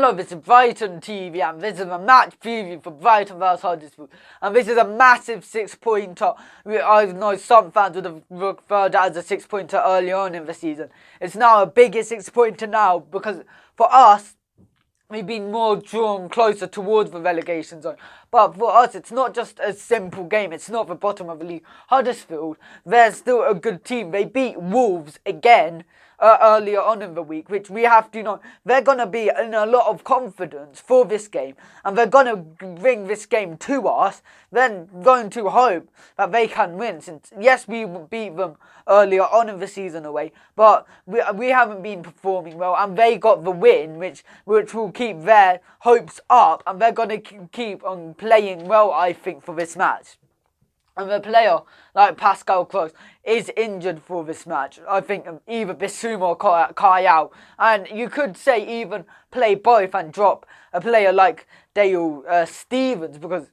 Hello, this is Brighton TV, and this is a match preview for Brighton vs Huddersfield. And this is a massive 6-pointer. I know some fans would have referred to as a 6-pointer early on in the season. It's now a bigger 6-pointer now because for us, we've been more drawn closer towards the relegation zone. But for us, it's not just a simple game. It's not the bottom of the league. Huddersfield, they're still a good team. They beat Wolves again earlier on in the week, which we have to know. They're going to be in a lot of confidence for this game, and they're going to bring this game to us. Then going to hope that they can win, since yes, we beat them earlier on in the season away, but we haven't been performing well, and they got the win, which will keep their hopes up, and they're going to keep on playing well, I think, for this match. And the player like Pascal Gross is injured for this match. I think either Bissouma or Kyle. And you could say even play both and drop a player like Dale Stevens, because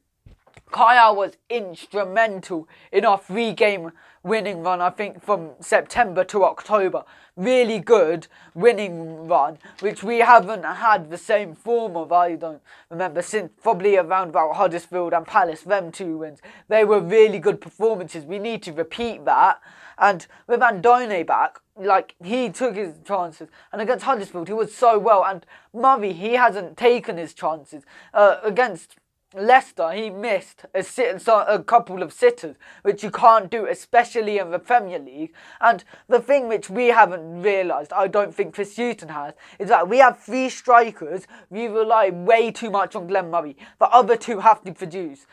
Kyle was instrumental in our 3-game winning run, I think, from September to October. Really good winning run, which we haven't had the same form of, I don't remember, since probably around about Huddersfield and Palace, them 2 wins. They were really good performances. We need to repeat that. And with Andone back, like, he took his chances. And against Huddersfield, he was so well. And Murray, he hasn't taken his chances. Against Leicester, he missed a couple of sitters, which you can't do, especially in the Premier League. And the thing which we haven't realised, I don't think Chris Hughton has, is that we have 3 strikers. We rely way too much on Glenn Murray. The other 2 have to produce.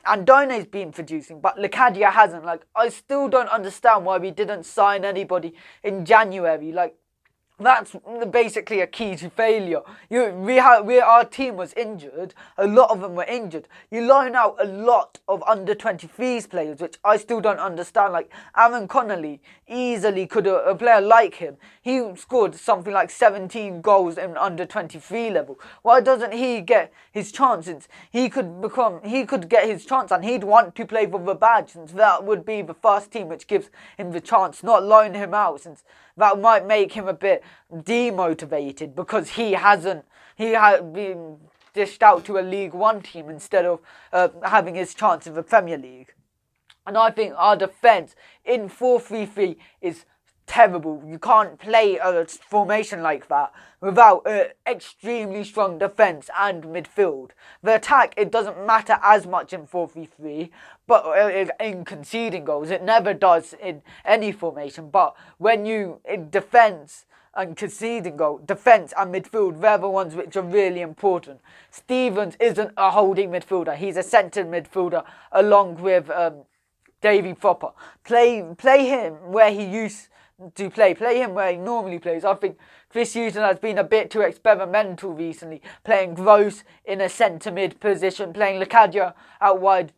Andone's been producing, but Locadia hasn't. Like, I still don't understand why we didn't sign anybody in January. Like, that's basically a key to failure. Our team was injured. A lot of them were injured. You line out a lot of under-23s players, which I still don't understand. Like Aaron Connolly, easily could a player like him. He scored something like 17 goals in under-23 level. Why doesn't he get his chance? Since he could get his chance, and he'd want to play for the badge, since that would be the first team which gives him the chance, not loan him out, since that might make him a bit demotivated, because he had been dished out to a League One team instead of having his chance in the Premier League. And I think our defence in 4-3-3 is terrible. You can't play a formation like that without extremely strong defence and midfield. The attack, it doesn't matter as much in 4-3-3, but in conceding goals, it never does in any formation. But when you in defence and conceding goal, defence and midfield, they're the ones which are really important. Stevens isn't a holding midfielder. He's a centre midfielder along with Davy Popper. Play him where he used to play him where he normally plays. I think Chris Hughton has been a bit too experimental recently, playing Gross in a centre mid position, playing Locadia out wide.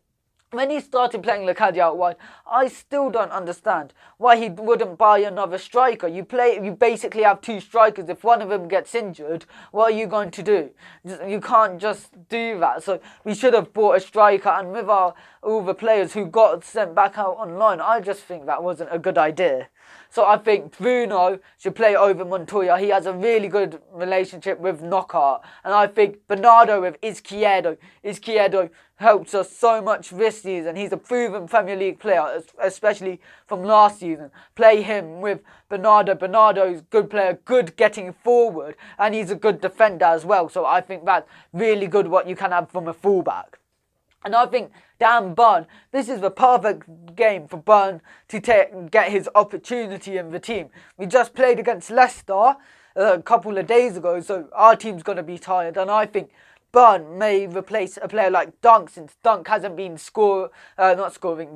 When he started playing Locadia out wide, I still don't understand why he wouldn't buy another striker. You basically have 2 strikers. If one of them gets injured, what are you going to do? You can't just do that. So we should have bought a striker, and with all the players who got sent back out on loan, I just think that wasn't a good idea. So I think Bruno should play over Montoya. He has a really good relationship with Knockout. And I think Bernardo with Izquierdo helps us so much this season. He's a proven Premier League player, especially from last season. Play him with Bernardo. Bernardo's a good player, good getting forward, and he's a good defender as well. So I think that's really good what you can have from a fullback. And I think Dan Burn, this is the perfect game for Burn to get his opportunity in the team. We just played against Leicester a couple of days ago, so our team's going to be tired. And I think Burn may replace a player like Dunk, since Dunk hasn't been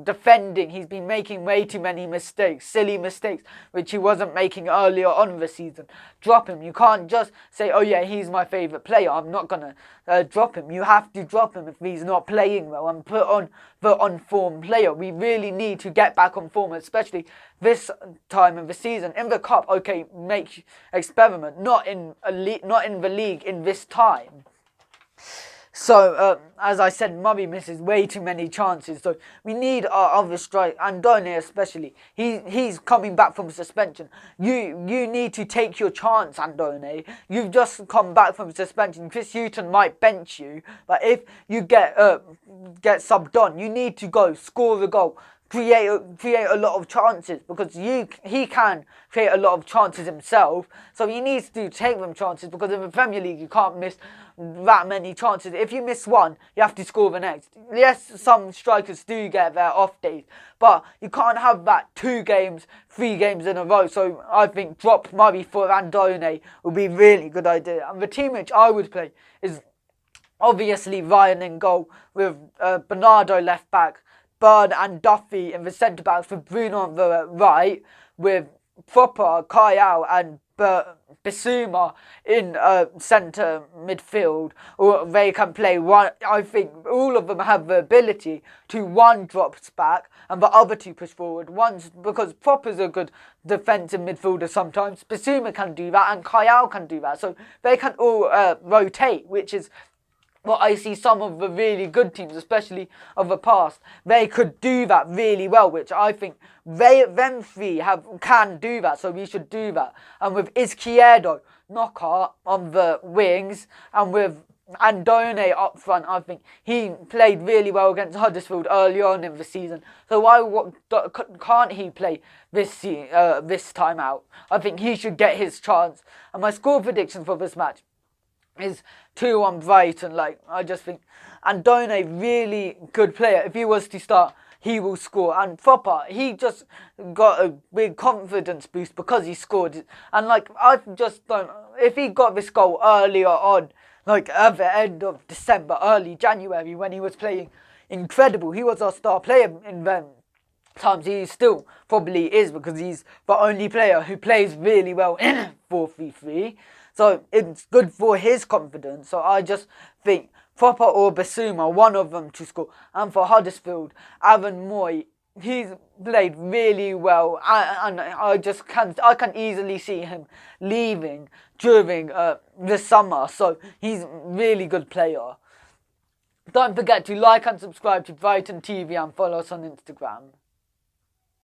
defending. He's been making way too many mistakes, silly mistakes, which he wasn't making earlier on in the season. Drop him. You can't just say, oh yeah, he's my favourite player, I'm not going to drop him. You have to drop him if he's not playing well, and put on the on-form player. We really need to get back on form, especially this time of the season. In the cup, okay, make experiment, not in the league in this time. So, as I said, Murray misses way too many chances. So we need our other strike, and Andone especially. He's coming back from suspension. You need to take your chance, Andone. You've just come back from suspension. Chris Hughton might bench you, but if you get subbed on, you need to go score the goal. Create a lot of chances, because he can create a lot of chances himself, so he needs to take them chances, because in the Premier League you can't miss that many chances. If you miss one, you have to score the next. Yes, some strikers do get their off days, but you can't have that 2 games, 3 games in a row. So I think drop Murray for Andone would be a really good idea. And the team which I would play is obviously Ryan in goal, with Bernardo left back, Bird and Duffy in the centre backs, with Bruno on the right, with Proper, Kyle and Bissouma in centre midfield, or they can play one. I think all of them have the ability to, one drops back and the other 2 push forward. One's because Proper's a good defensive midfielder sometimes, Bissouma can do that, and Kyle can do that. So they can all rotate, which is what I see some of the really good teams, especially of the past, they could do that really well, which I think them 3 can do that, so we should do that. And with Izquierdo, Knockout on the wings, and with Andone up front, I think he played really well against Huddersfield early on in the season. So why can't he play this time out? I think he should get his chance. And my score prediction for this match is 2-1 Brighton. I just think Andone, really good player. If he was to start, he will score. And Proper, he just got a big confidence boost because he scored. And I just don't. If he got this goal earlier on, at the end of December, early January, when he was playing incredible, he was our star player in them times. He still probably is, because he's the only player who plays really well in 4-3-3. So it's good for his confidence. So I just think Proper or Bissouma, one of them to score. And for Huddersfield, Aaron Moy, he's played really well, and I can easily see him leaving during the summer. So he's a really good player. Don't forget to like and subscribe to Brighton TV and follow us on Instagram.